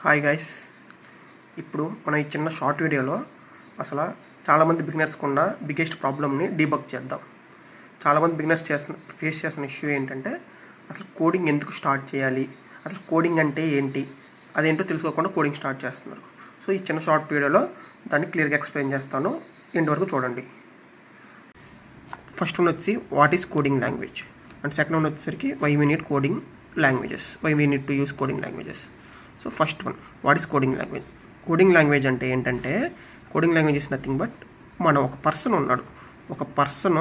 Hi guys, ఇప్పుడు మనం ఈ చిన్న షార్ట్ వీడియోలో అసలు చాలామంది బిగినర్స్కి ఉన్న బిగ్గెస్ట్ ప్రాబ్లమ్ని డీబగ్ చేద్దాం. చాలామంది బిగినర్స్ ఫేస్ చేస్తున్న ఇష్యూ ఏంటంటే అసలు కోడింగ్ ఎందుకు స్టార్ట్ చేయాలి, అసలు కోడింగ్ అంటే ఏంటి, అదేంటో తెలుసుకోకుండా కోడింగ్ స్టార్ట్ చేస్తున్నారు. సో ఈ చిన్న షార్ట్ వీడియోలో దాన్ని క్లియర్గా ఎక్స్ప్లెయిన్ చేస్తాను, ఎండ్ వరకు చూడండి. ఫస్ట్ వన్ వచ్చి what is coding language, and second one వచ్చేసరికి why we need coding languages, why we need to use coding languages. So first one, what is coding language. Coding language అంటే ఏంటంటే, coding language is nothing but మనం ఒక person ఉన్నాడు, ఒక person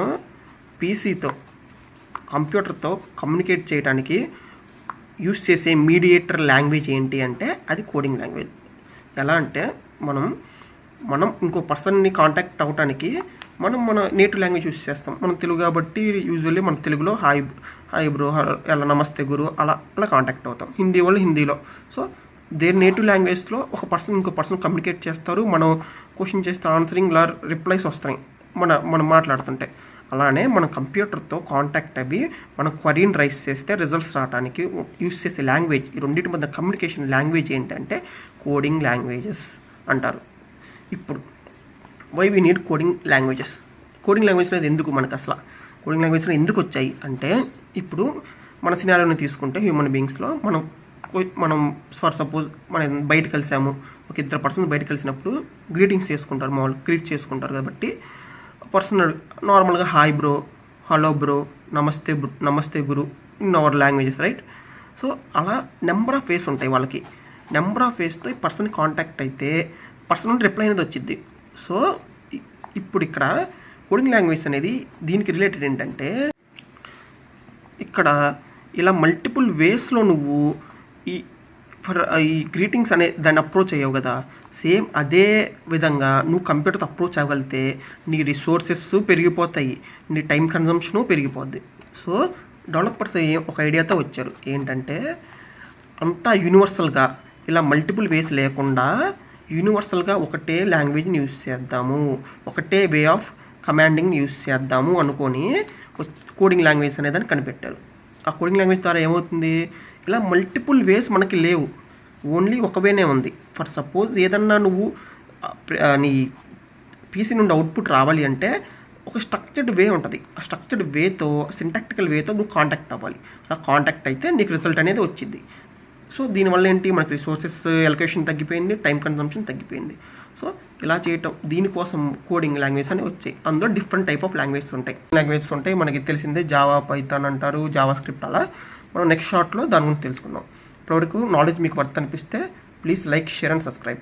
పీసీతో కంప్యూటర్తో communicate చేయడానికి యూస్ చేసే మీడియేటర్ లాంగ్వేజ్ ఏంటి అంటే అది కోడింగ్ లాంగ్వేజ్. ఎలా అంటే మనం ఇంకో పర్సన్ని కాంటాక్ట్ అవ్వడానికి మన నేటివ్ లాంగ్వేజ్ యూస్ చేస్తాం. మనం తెలుగు కాబట్టి యూజువల్లీ మన తెలుగులో హాయ్ బ్రో, ఎలా నమస్తే గురు, అలా కాంటాక్ట్ అవుతాం. హిందీ వాళ్ళు హిందీలో. సో దేర్ నేటివ్ లాంగ్వేజ్లో ఒక పర్సన్ ఇంకో పర్సన్ కమ్యూనికేట్ చేస్తారు. మనం క్వశ్చన్ చేస్తే ఆన్సరింగ్ ఇలా రిప్లైస్ వస్తాయి మనం మాట్లాడుతుంటే. అలానే మనం కంప్యూటర్తో కాంటాక్ట్ అవి మనం క్వరీని రైస్ చేస్తే రిజల్ట్స్ రావడానికి యూస్ చేసే లాంగ్వేజ్, ఈ రెండింటి మధ్య కమ్యూనికేషన్ లాంగ్వేజ్ ఏంటంటే కోడింగ్ లాంగ్వేజెస్ అంటారు. ఇప్పుడు why we need coding languages. Coding language అనేది ఎందుకు మనకు, అసలు కోడింగ్ లాంగ్వేజ్ ఎందుకు వచ్చాయి అంటే, ఇప్పుడు మన సినారియోని తీసుకుంటే హ్యూమన్ బీయింగ్స్లో మనం ఫర్ సపోజ్ మనం బయట కలిసాము, ఒక ఇద్దరు పర్సన్స్ బయట కలిసినప్పుడు గ్రీటింగ్స్ చేసుకుంటారు, మామూలు గ్రీట్ చేసుకుంటారు. కాబట్టి పర్సన్ నార్మల్గా హాయ్ బ్రో, హలో బ్రో, నమస్తే గురు in our languages, right? So అలా నెంబర్ ఆఫ్ వేస్ ఉంటాయి వాళ్ళకి. నెంబర్ ఆఫ్ వేస్తో ఈ పర్సన్ కాంటాక్ట్ అయితే పర్సన్ రిప్లై అనేది వచ్చింది. సో ఇప్పుడు ఇక్కడ కోడింగ్ లాంగ్వేజ్ అనేది దీనికి రిలేటెడ్ ఏంటంటే, ఇక్కడ ఇలా మల్టిపుల్ వేస్లో నువ్వు ఈ గ్రీటింగ్స్ అనే దాన్ని అప్రోచ్ అయ్యావు కదా, సేమ్ అదే విధంగా నువ్వు కంప్యూటర్తో అప్రోచ్ అవ్వగలిగితే నీ రిసోర్సెస్ పెరిగిపోతాయి, నీ టైం కన్జంప్షను పెరిగిపోద్ది. సో డెవలపర్స్ ఒక ఐడియాతో వచ్చారు, ఏంటంటే అంతా యూనివర్సల్గా ఇలా మల్టిపుల్ వేస్ లేకుండా యూనివర్సల్గా ఒకటే లాంగ్వేజ్ని యూస్ చేద్దాము, ఒకటే వే ఆఫ్ కమాండింగ్ని యూస్ చేద్దాము అనుకొని కోడింగ్ లాంగ్వేజ్ అనేదాన్ని కనిపెట్టారు. ఆ కోడింగ్ లాంగ్వేజ్ ద్వారా ఏమవుతుంది, ఇలా మల్టిపుల్ వేస్ మనకి లేవు, ఓన్లీ ఒక వేనే ఉంది. ఫర్ సపోజ్ ఏదన్నా నువ్వు నీ పీసీ నుండి అవుట్పుట్ రావాలి అంటే ఒక స్ట్రక్చర్డ్ వే ఉంటుంది. ఆ స్ట్రక్చర్డ్ వేతో, సింటాక్టికల్ వేతో నువ్వు కాంటాక్ట్ అవ్వాలి. అలా కాంటాక్ట్ అయితే నీకు రిజల్ట్ అనేది వచ్చింది. సో దీనివల్ల ఏంటి, మనకి రిసోర్సెస్ ఎలొకేషన్ తగ్గిపోయింది, టైం కన్సంప్షన్ తగ్గిపోయింది. సో ఇలా చేయటం, దీనికోసం కోడింగ్ లాంగ్వేజ్ అని వచ్చాయి. అందులో డిఫరెంట్ టైప్ ఆఫ్ లాంగ్వేజెస్ ఉంటాయి. మనకి తెలిసిందే జావా, పైథాన్ అంటారు, జావా స్క్రిప్ట్. అలా మనం నెక్స్ట్ షార్ట్లో దాని గురించి తెలుసుకుందాం. ఇప్పటివరకు నాలెడ్జ్ మీకు వర్త్ అనిపిస్తే please like, share and subscribe.